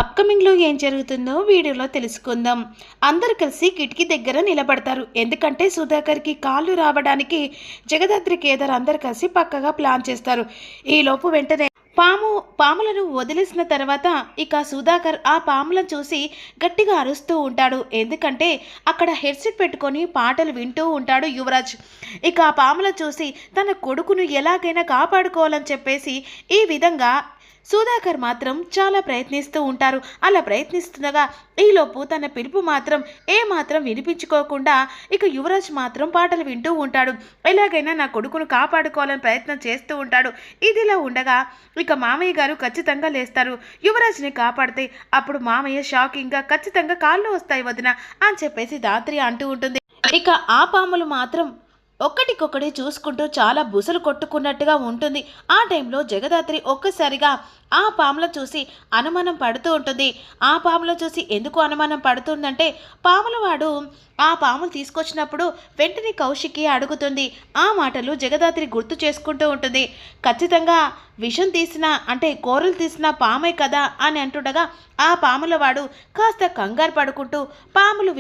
అప్కమింగ్లో ఏం జరుగుతుందో వీడియోలో తెలుసుకుందాం. అందరూ కలిసి కిటికీ దగ్గర నిలబడతారు. ఎందుకంటే సుధాకర్కి కాళ్ళు రావడానికి జగదాత్రి కేదార్ అందరు కలిసి పక్కగా ప్లాన్ చేస్తారు. ఈలోపు వెంటనే పాములను వదిలేసిన తర్వాత ఇక సుధాకర్ ఆ పాములను చూసి గట్టిగా అరుస్తూ ఉంటాడు. ఎందుకంటే అక్కడ హెడ్సెట్ పెట్టుకొని పాటలు వింటూ ఉంటాడు యువరాజ్. ఇక ఆ పాములను చూసి తన కొడుకును ఎలాగైనా కాపాడుకోవాలని చెప్పేసి ఈ విధంగా సుధాకర్ మాత్రం చాలా ప్రయత్నిస్తూ ఉంటారు. అలా ప్రయత్నిస్తుండగా ఈలోపు తన పిలుపు మాత్రం ఏమాత్రం వినిపించుకోకుండా ఇక యువరాజ్ మాత్రం పాటలు వింటూ ఉంటాడు. ఎలాగైనా నా కొడుకును కాపాడుకోవాలని ప్రయత్నం చేస్తూ ఉంటాడు. ఇదిలా ఉండగా ఇక మామయ్య గారు ఖచ్చితంగా లేస్తారు. యువరాజ్ని కాపాడితే అప్పుడు మామయ్య షాకింగ్గా ఖచ్చితంగా కాళ్ళు వస్తాయి వదిన అని చెప్పేసి ధాత్రి అంటూ ఉంటుంది. ఇక ఆ పాములు మాత్రం ఒక్కటికొక్కటి చూసుకుంటూ చాలా బుసలు కొట్టుకున్నట్టుగా ఉంటుంది. ఆ టైంలో జగదాత్రి ఒక్కసారిగా ఆ పాములను చూసి అనుమానం పడుతూ ఉంటుంది. ఆ పాములను చూసి ఎందుకు అనుమానం పడుతుందంటే పాములవాడు ఆ పాములు తీసుకొచ్చినప్పుడు వెంటనే కౌశికి అడుగుతుంది. ఆ మాటలు జగదాత్రి గుర్తు చేసుకుంటూ ఉంటుంది. ఖచ్చితంగా విషం తీసిన అంటే కూరలు తీసిన పామే కదా అని అంటుండగా ఆ పాములవాడు కాస్త కంగారు పడుకుంటూ పాములు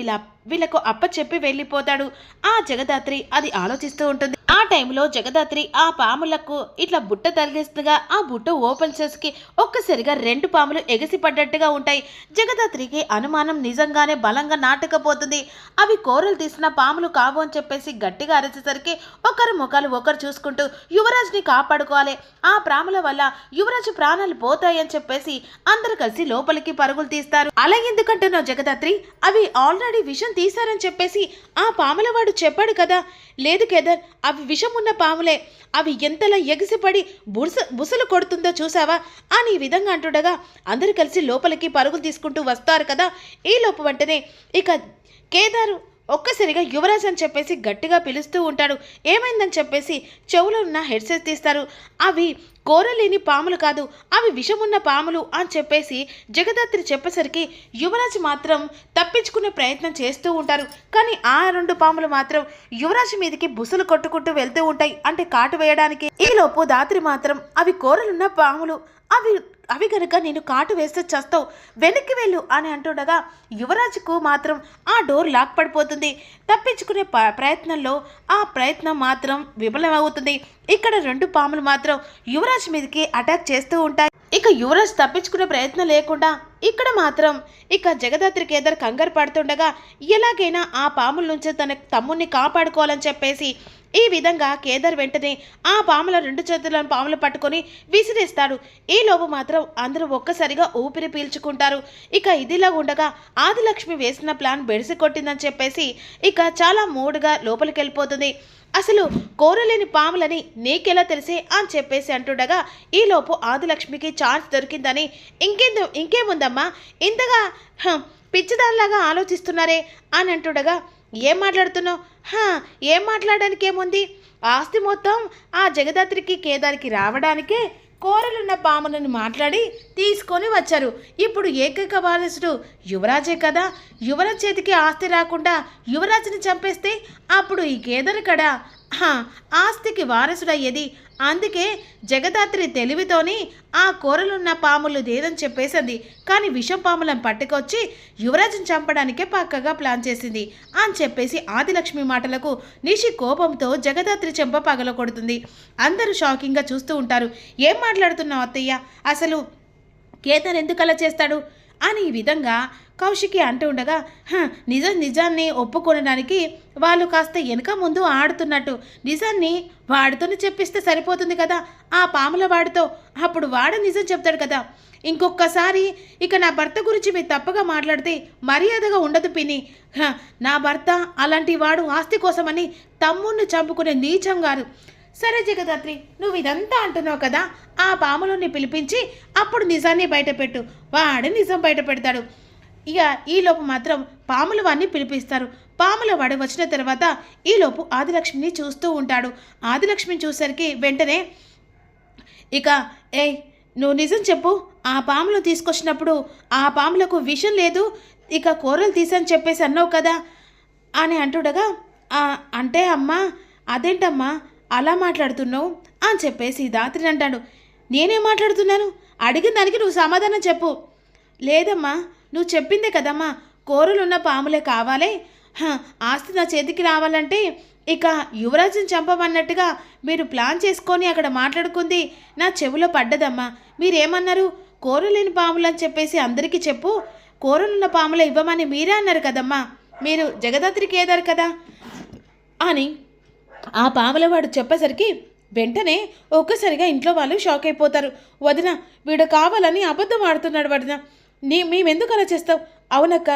వీళ్ళకు అప్పచెప్పి వెళ్ళిపోతాడు. ఆ జగదాత్రి అది ఆలోచిస్తూ ఉంటుంది. ఆ టైంలో జగదాత్రి ఆ పాములకు ఇట్లా బుట్ట తగిలిస్తుండగా ఆ బుట్ట ఓపెన్ చేసి ఒక్కసారిగా 2 పాములు ఎగసిపడ్డట్టుగా ఉంటాయి. జగదాత్రికి అనుమానం నిజంగానే బలంగా నాటకపోతుంది. అవి కూరలు తీసిన పాములు కావు అని చెప్పేసి గట్టిగా అరిచేసరికి ఒకరి ముఖాలు ఒకరు చూసుకుంటూ యువరాజ్ని కాపాడుకోవాలి, ఆ పాముల వల్ల యువరాజు ప్రాణాలు పోతాయని చెప్పేసి అందరు కలిసి లోపలికి పరుగులు తీస్తారు. అలా ఎందుకంటున్నావు జగదాత్రి? అవి ఆల్రెడీ విషం తీశారని చెప్పేసి ఆ పాముల వాడు చెప్పాడు కదా. లేదు కేదార్, అవి విషం ఉన్న పాములే. అవి ఎంతలా ఎగిసిపడి బుసలు కొడుతుందో చూసావా అని ఈ విధంగా అంటుండగా అందరూ కలిసి లోపలికి పరుగులు తీసుకుంటూ వస్తారు కదా. ఈ లోపు వెంటనే ఇక కేదారు ఒక్కసారిగా యువరాజ్ అని చెప్పేసి గట్టిగా పిలుస్తూ ఉంటాడు. ఏమైందని చెప్పేసి చెవులో ఉన్న హెడ్సెట్ తీస్తారు. అవి కోరలేని పాములు కాదు, అవి విషమున్న పాములు అని చెప్పేసి జగదాత్రి చెప్పేసరికి యువరాజ్ మాత్రం తప్పించుకునే ప్రయత్నం చేస్తూ ఉంటారు. కానీ ఆ 2 పాములు మాత్రం యువరాజ్ మీదకి బుసలు కొట్టుకుంటూ వెళ్తూ ఉంటాయి, అంటే కాటు వేయడానికి. ఈలోపు దాత్రి మాత్రం అవి కోరలున్న పాములు, అవి కనుక నేను కాటు వేస్తే చస్తావు, వెనక్కి వెళ్ళు అని అంటుండగా యువరాజుకు మాత్రం ఆ డోర్ లాక్ పడిపోతుంది. తప్పించుకునే ప్రయత్నంలో ఆ ప్రయత్నం మాత్రం విఫలమవుతుంది. ఇక్కడ 2 పాములు మాత్రం యువరాజ్ మీదకి అటాక్ చేస్తూ ఉంటాయి. ఇక యువరాజ్ తప్పించుకునే ప్రయత్నం లేకుండా ఇక్కడ మాత్రం ఇక జగదాత్రి కేదార్ కంగారు పడుతుండగా ఎలాగైనా ఆ పాముల నుంచి తన తమ్ముడిని కాపాడుకోవాలని చెప్పేసి ఈ విధంగా కేదార్ వెంటనే ఆ పాముల 2 చేతులను పాములు పట్టుకొని విసిరేస్తాడు. ఈ లోపు మాత్రం అందరూ ఒక్కసారిగా ఊపిరి పీల్చుకుంటారు. ఇక ఇదిలా ఉండగా ఆదిలక్ష్మి వేసిన ప్లాన్ బెడిసి కొట్టిందని చెప్పేసి ఇక చాలా మూడుగా లోపలికి వెళ్ళిపోతుంది. అసలు కోరలేని పాములని నీకెలా తెలిసే అని చెప్పేసి అంటుండగా ఈలోపు ఆదిలక్ష్మికి ఛాన్స్ దొరికిందని ఇంకేముందమ్మా ఇంతగా పిచ్చిదానిలాగా ఆలోచిస్తున్నారే అని అంటుండగా ఏం మాట్లాడుతున్నావు? ఏం మాట్లాడడానికి ఏముంది? ఆస్తి మొత్తం ఆ జగదాత్రికి కేదార్కి రావడానికే కోరలున్న పాములను మాట్లాడి తీసుకొని వచ్చారు. ఇప్పుడు ఏకైక వారసుడు యువరాజే కదా. యువరాజ్ చేతికి ఆస్తి రాకుండా యువరాజుని చంపేస్తే అప్పుడు ఈ కేదార్ కడా ఆస్తికి వారసుడయ్యేది. అందుకే జగదాత్రి తెలివితోని ఆ కూరలున్న పాములు దేదని చెప్పేసింది. కానీ విషం పాములను పట్టుకొచ్చి యువరాజుని చంపడానికే పక్కగా ప్లాన్ చేసింది అని చెప్పేసి ఆదిలక్ష్మి మాటలకు నిషి కోపంతో జగదాత్రి చెంప పగలకొడుతుంది. అందరూ షాకింగ్గా చూస్తూ ఉంటారు. ఏం మాట్లాడుతున్నావు అత్తయ్య? అసలు కేదార్ ఎందుకు అలా చేస్తాడు అని ఈ విధంగా కౌశికి అంటూ ఉండగా నిజాన్ని ఒప్పుకోవడానికి వాళ్ళు కాస్త వెనుక ముందు ఆడుతున్నట్టు నిజాన్ని వాడితోనే చెప్పిస్తే సరిపోతుంది కదా ఆ పాముల వాడితో. అప్పుడు వాడు నిజం చెప్తాడు కదా. ఇంకొకసారి ఇక నా భర్త గురించి మీరు తప్పుగా మాట్లాడితే మర్యాదగా ఉండదు పిన్ని. నా భర్త అలాంటి వాడు ఆస్తి కోసమని తమ్ముణ్ణి చంపుకునే నీచం గారు. సరే జగదాత్రి, నువ్వు ఇదంతా అంటున్నావు కదా, ఆ పాములని పిలిపించి అప్పుడు నిజాన్ని బయటపెట్టు, వాడు నిజం బయట పెడతాడు. ఇక ఈలోపు మాత్రం పాముల వాడిని పిలిపిస్తారు. పాముల వాడు వచ్చిన తర్వాత ఈలోపు ఆదిలక్ష్మిని చూస్తూ ఉంటాడు. ఆదిలక్ష్మిని చూసరికి వెంటనే ఇక నువ్వు నిజం చెప్పు, ఆ పాములు తీసుకొచ్చినప్పుడు ఆ పాములకు విషం లేదు, ఇక కూరలు తీసని చెప్పేసి అన్నావు కదా అని అంటుండగా అంటే అమ్మా అదేంటమ్మా అలా మాట్లాడుతున్నావు అని చెప్పేసి దాత్రిని అంటాడు. నేనేం మాట్లాడుతున్నాను? అడిగిన దానికి నువ్వు సమాధానం చెప్పు. లేదమ్మా, నువ్వు చెప్పిందే కదమ్మా, కూరలున్న పాములే కావాలే. ఆస్తి నా చేతికి రావాలంటే ఇక యువరాజుని చంపమన్నట్టుగా మీరు ప్లాన్ చేసుకొని అక్కడ మాట్లాడుకుంది నా చెవిలో పడ్డదమ్మా. మీరేమన్నారు? కూరలేని పాములు అని చెప్పేసి అందరికీ చెప్పు, కూరలున్న పాములు ఇవ్వమని మీరే అన్నారు కదమ్మా, మీరు జగదాత్రి కేదార్ కదా అని ఆ పాములవాడు చెప్పేసరికి వెంటనే ఒక్కసారిగా ఇంట్లో వాళ్ళు షాక్ అయిపోతారు. వదిన, వీడు కావాలని అబద్ధం ఆడుతున్నాడు వదిన, మేమెందుకు అలా చేస్తావు? అవునక్క,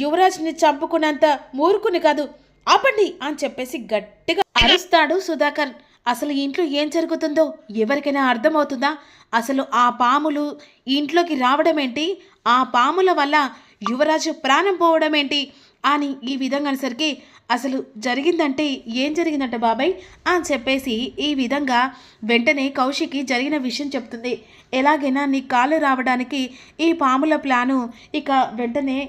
యువరాజ్ని చంపుకున్నంత మూర్ఖుని కాదు, ఆపండి అని చెప్పేసి గట్టిగా అరుస్తాడు సుధాకర్. అసలు ఇంట్లో ఏం జరుగుతుందో ఎవరికైనా అర్థమవుతుందా? అసలు ఆ పాములు ఇంట్లోకి రావడం ఏంటి, ఆ పాముల వల్ల యువరాజు ప్రాణం పోవడం ఏంటి అని ఈ విధంగా అనేసరికి అసలు జరిగిందంటే ఏం జరిగిందంట బాబాయ్ అని చెప్పేసి ఈ విధంగా వెంటనే కౌశికి జరిగిన విషయం చెప్తుంది. ఎలాగైనా నీ కాలు రావడానికి ఈ పాముల ప్లాను ఇక వెంటనే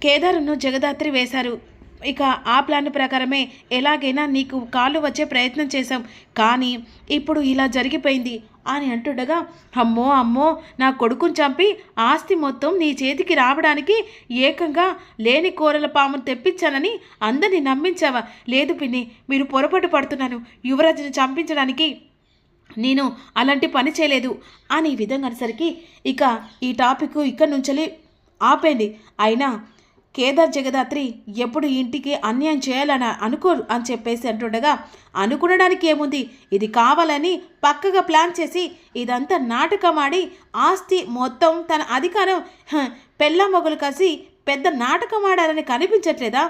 కేదారును జగదాత్రి వేశారు. ఇక ఆ ప్లాన్ ప్రకారమే ఎలాగైనా నీకు కాళ్ళు వచ్చే ప్రయత్నం చేశాం, కానీ ఇప్పుడు ఇలా జరిగిపోయింది అని అంటుండగా, అమ్మో అమ్మో, నా కొడుకుని చంపి ఆస్తి మొత్తం నీ చేతికి రావడానికి ఏకంగా లేని కూరల పామును తెప్పించానని అందరినీ నమ్మించావా? లేదు పిన్ని, మీరు పొరపాటు పడుతున్నాను, యువరాజుని చంపించడానికి నేను అలాంటి పని చేయలేదు అని ఈ విధంగా అనేసరికి ఇక ఈ టాపిక్ ఇక్కడి నుంచి ఆపేయండి. అయినా కేదార్ జగదాత్రి ఎప్పుడు ఇంటికి అన్యాయం చేయాలని అనుకోరు అని చెప్పేసి అంటుండగా, అనుకునడానికి ఏముంది, ఇది కావాలని పక్కగా ప్లాన్ చేసి ఇదంతా నాటకమాడి ఆస్తి మొత్తం తన అధికారం పెళ్ళ మొగలు కలిసి పెద్ద నాటకం ఆడారని కనిపించట్లేదా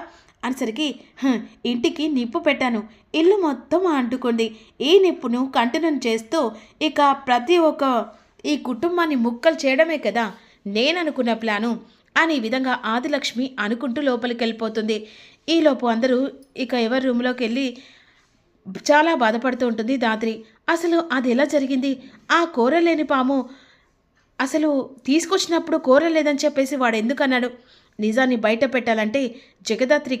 అనేసరికి, ఇంటికి నిప్పు పెట్టాను, ఇల్లు మొత్తం అంటుకుంది, ఈ నిప్పును కంటిన్యూ చేస్తూ ఇక ప్రతి ఒక్క ఈ కుటుంబాన్ని ముక్కలు చేయడమే కదా నేననుకున్న ప్లాను అని ఈ విధంగా ఆదిలక్ష్మి అనుకుంటూ లోపలికి వెళ్ళిపోతుంది. ఈలోపు అందరూ ఇక ఎవరి రూమ్లోకి వెళ్ళి చాలా బాధపడుతూ ఉంటుంది దాత్రి. అసలు అది ఎలా జరిగింది? ఆ కూర లేని పాము అసలు తీసుకొచ్చినప్పుడు కూర లేదని చెప్పేసి వాడు ఎందుకన్నాడు? నిజాన్ని బయట పెట్టాలంటే జగదాత్రి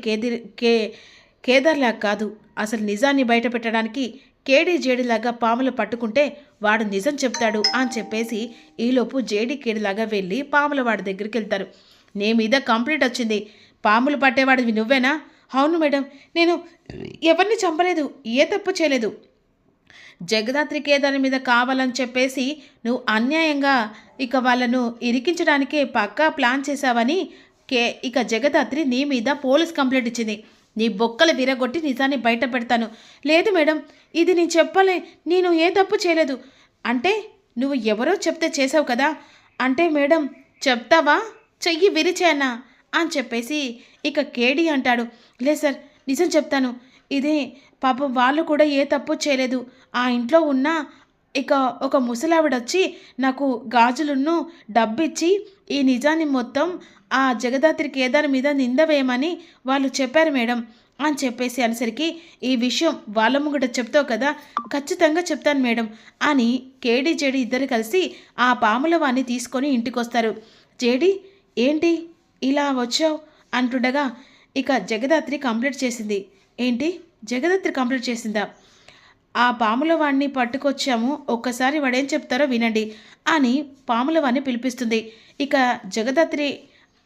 కేదార్లాగా కాదు, అసలు నిజాన్ని బయట పెట్టడానికి కేడీ జేడిలాగా పాములు పట్టుకుంటే వాడు నిజం చెప్తాడు అని చెప్పేసి ఈలోపు జేడీ కేడిలాగా వెళ్ళి పాముల వాడి దగ్గరికి వెళ్తారు. నీ మీద కంప్లైంట్ వచ్చింది, పాములు పట్టేవాడివి నువ్వేనా? అవును మేడం, నేను ఎవరిని చంపలేదు, ఏ తప్పు చేయలేదు, జగదాత్రి కేదార్ మీద కావాలని చెప్పేసి నువ్వు అన్యాయంగా ఇక వాళ్ళను ఇరికించడానికే పక్కా ప్లాన్ చేశావని ఇక జగదాత్రి నీ మీద పోలీస్ కంప్లైంట్ ఇచ్చింది. నీ బొక్కలు విరగొట్టి నిజాన్ని బయట పెడతాను. లేదు మేడం, ఇది నేను చెప్పలే, నేను ఏ తప్పు చేయలేదు. అంటే నువ్వు ఎవరో చెప్తే చేసావు కదా అంటే మేడం చెప్తావా, చెయ్యి విరిచేయన్నా అని చెప్పేసి ఇక కేడీ అంటాడు. లేదు సార్, నిజం చెప్తాను, ఇదే పాపం వాళ్ళు కూడా ఏ తప్పు చేయలేదు, ఆ ఇంట్లో ఉన్న ఇక ఒక ముసలావిడొచ్చి నాకు గాజులను డబ్బిచ్చి ఈ నిజాన్ని మొత్తం ఆ జగదాత్రి కేదార్ మీద నింద వేయమని వాళ్ళు చెప్పారు మేడం అని చెప్పేసి అనేసరికి, ఈ విషయం వాళ్ళ ముంగట చెప్తావు కదా, ఖచ్చితంగా చెప్తాను మేడం అని కేడీ జేడి ఇద్దరు కలిసి ఆ పాముల వాణ్ణి తీసుకొని ఇంటికి వస్తారు. జేడి, ఏంటి ఇలా వచ్చావు అంటుండగా, ఇక జగదాత్రి కంప్లీట్ చేసింది. ఏంటి, జగదాత్రి కంప్లీట్ చేసిందా? ఆ పాముల వాడిని పట్టుకొచ్చాము, ఒక్కసారి వాడేం చెప్తారో వినండి అని పాముల వాడిని పిలిపిస్తుంది. ఇక జగదాత్రి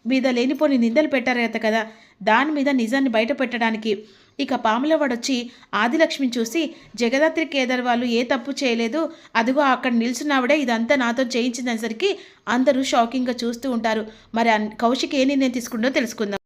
మీద లేనిపోని నిందలు పెట్టారు కదా, దాని మీద నిజాన్ని బయట పెట్టడానికి ఇక పాములవాడొచ్చి ఆదిలక్ష్మిని చూసి, జగదాత్రి కేదార్ వాళ్ళు ఏ తప్పు చేయలేదు, అదిగో అక్కడ నిల్చున్నావిడే ఇదంతా నాతో చేయించిందనేసరికి అందరూ షాకింగ్గా చూస్తూ ఉంటారు. మరి కౌశిక్ ఏ నిర్ణయం తీసుకుందో తెలుసుకుందాం.